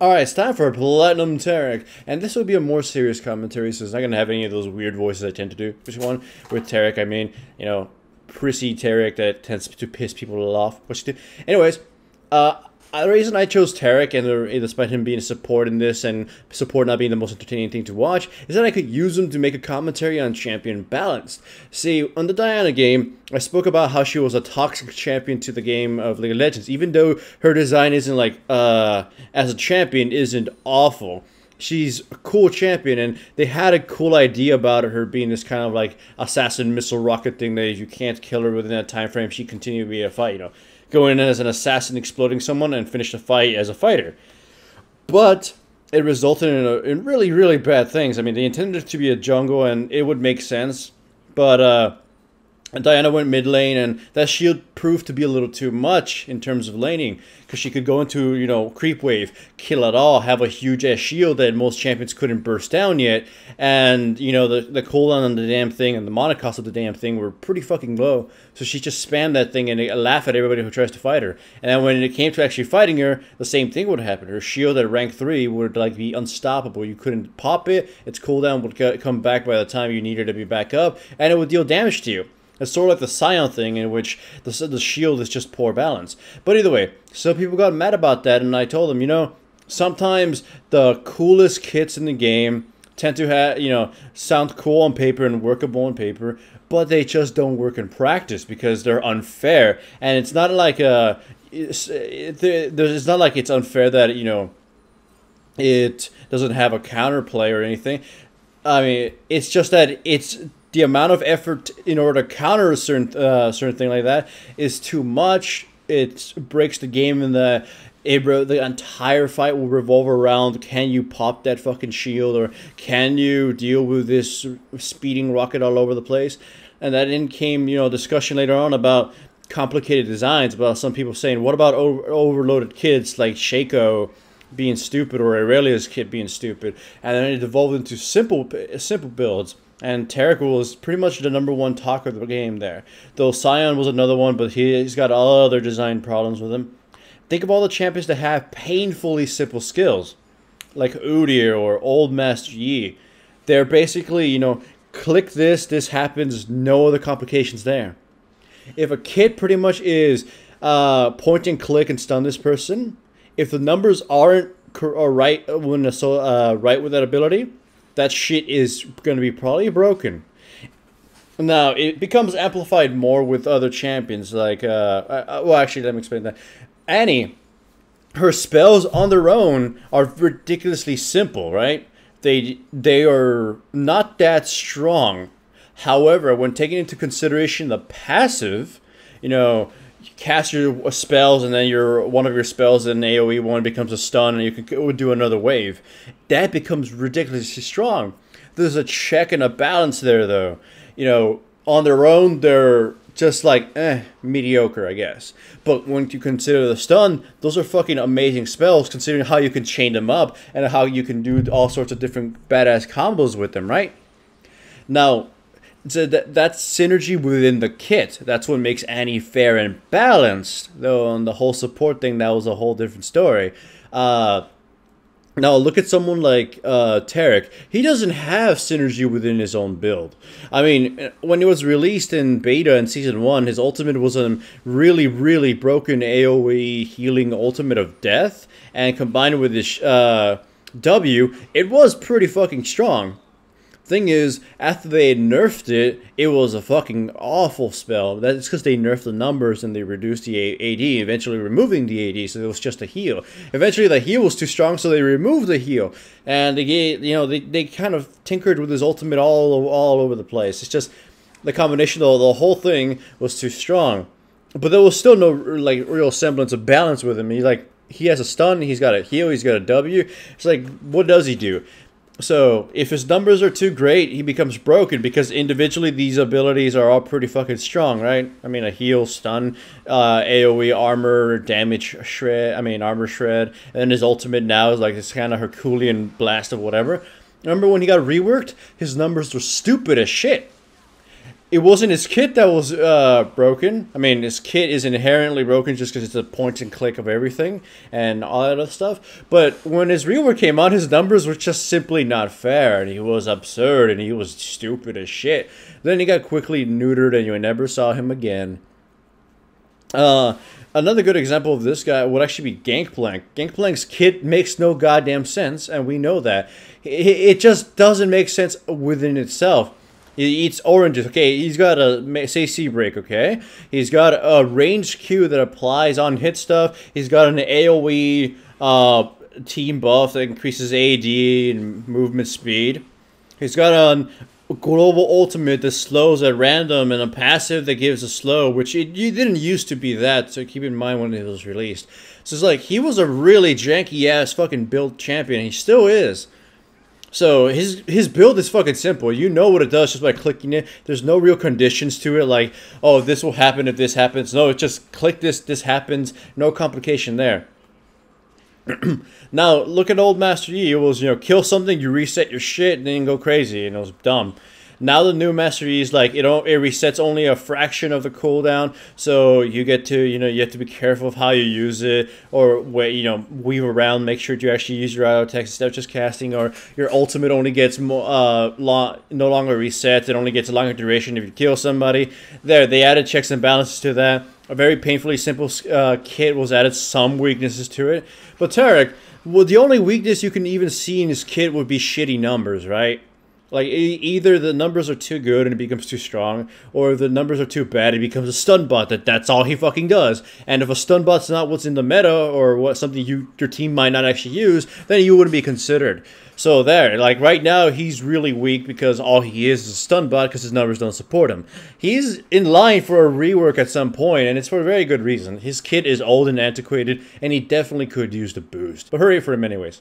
Alright, it's time for Platinum Taric, and this will be a more serious commentary, so it's not going to have any of those weird voices I tend to do. Which one? With Taric, I mean, you know, prissy Taric that tends to piss people off. What you do? Anyways, the reason I chose Taric, and despite him being a support in this, and support not being the most entertaining thing to watch, is that I could use him to make a commentary on champion balance. See, on the Diana game, I spoke about how she was a toxic champion to the game of League of Legends, even though her design isn't like, as a champion, isn't awful. She's a cool champion, and they had a cool idea about her being this kind of like assassin missile rocket thing that if you can't kill her within that time frame, she continue to be a fight, you know. Go in as an assassin exploding someone and finish the fight as a fighter. But it resulted in really, really bad things. I mean, they intended it to be a jungle and it would make sense. But Diana went mid lane, and that shield proved to be a little too much in terms of laning, because she could go into, you know, creep wave, kill it all, have a huge ass shield that most champions couldn't burst down yet, and you know the cooldown on the damn thing and the mana cost of the damn thing were pretty fucking low. So she just spammed that thing and laugh at everybody who tries to fight her. And then when it came to actually fighting her, the same thing would happen. Her shield at rank 3 would like be unstoppable. You couldn't pop it. Its cooldown would come back by the time you needed to be back up, and it would deal damage to you. It's sort of like the Scion thing, in which the shield is just poor balance. But either way, some people got mad about that, and I told them, you know, sometimes the coolest kits in the game tend to have, you know, sound cool on paper and workable on paper, but they just don't work in practice because they're unfair. And it's not like it's not like it's unfair that, you know, it doesn't have a counterplay or anything. I mean, it's just that it's the amount of effort in order to counter a certain thing like that is too much. It breaks the game, and the entire fight will revolve around, can you pop that fucking shield, or can you deal with this speeding rocket all over the place? And that then came, you know, discussion later on about complicated designs, about some people saying, what about overloaded kits like Shaco being stupid, or Aurelia's kit being stupid? And then it evolved into simple builds. And Taric was pretty much the #1 talk of the game there. Though Scion was another one, but he's got other design problems with him. Think of all the champions that have painfully simple skills, like Udyr or Old Master Yi. They're basically, you know, click this, this happens, no other complications there. If a kit pretty much is point and click and stun this person, if the numbers aren't right when right with that ability, that shit is going to be probably broken. Now, it becomes amplified more with other champions, like, well, actually, let me explain that. Annie, her spells on their own are ridiculously simple, right? They are not that strong. However, when taking into consideration the passive, you know, you cast your spells, and then one of your spells in AoE one becomes a stun, and you can do another wave. That becomes ridiculously strong. There's a check and a balance there, though. You know, on their own, they're just like, mediocre, I guess. But when you consider the stun, those are fucking amazing spells, considering how you can chain them up, and how you can do all sorts of different badass combos with them, right? Now, so that's synergy within the kit. That's what makes Annie fair and balanced. Though on the whole support thing, that was a whole different story. Now look at someone like Taric. He doesn't have synergy within his own build. I mean, when it was released in beta in Season 1, his ultimate was a really, really broken AoE healing ultimate of death. And combined with his W, it was pretty fucking strong. Thing is, after they had nerfed it, it was a fucking awful spell. That's because they nerfed the numbers and they reduced the AD, eventually removing the AD, so it was just a heal. Eventually, the heal was too strong, so they removed the heal, and they kind of tinkered with his ultimate all over the place. It's just the combination of the whole thing was too strong, but there was still no like real semblance of balance with him. He has a stun, he's got a heal, he's got a W. It's like, what does he do? So, if his numbers are too great, he becomes broken, because individually these abilities are all pretty fucking strong, right? I mean, a heal, stun, AoE, armor, damage, armor shred, and then his ultimate now is like this kind of Herculean blast of whatever. Remember when he got reworked? His numbers were stupid as shit. it wasn't his kit that was broken. I mean, his kit is inherently broken just because it's a point and click of everything and all that other stuff. But when his rework came out, his numbers were just simply not fair, and he was absurd, and he was stupid as shit. Then he got quickly neutered, and you never saw him again. Another good example of this guy would actually be Gangplank. Gangplank's kit makes no goddamn sense, and we know that. It just doesn't make sense within itself. He eats oranges. Okay, he's got a, say, C-Break, okay? He's got a range Q that applies on hit stuff. He's got an AoE team buff that increases AD and movement speed. He's got a global ultimate that slows at random and a passive that gives a slow, which it didn't used to be that, so keep in mind when it was released. So it's like, he was a really janky-ass fucking build champion. He still is. So his build is fucking simple. You know what it does just by clicking it. There's no real conditions to it, like, oh, this will happen if this happens. No, it's just click this, this happens. No complication there. Now, look at old Master Yi. It was, you know, kill something, you reset your shit, and then go crazy, and it was dumb. Now the new Master Yi is like, it resets only a fraction of the cooldown, so you get to, you know, you have to be careful of how you use it, or wait, you know, weave around, make sure you actually use your auto text instead of just casting, or your ultimate only gets more, no longer resets, it only gets a longer duration if you kill somebody. There, they added checks and balances to that. A very painfully simple kit was added, some weaknesses to it. But Taric, well, the only weakness you can even see in his kit would be shitty numbers, right? Like, either the numbers are too good and it becomes too strong, or the numbers are too bad, it becomes a stun bot that's all he fucking does. And if a stun bot's not what's in the meta, or what something your team might not actually use, then you wouldn't be considered. So there, like right now, he's really weak because all he is a stun bot because his numbers don't support him. He's in line for a rework at some point, and it's for a very good reason. His kit is old and antiquated, and he definitely could use the boost. But hurry for him anyways.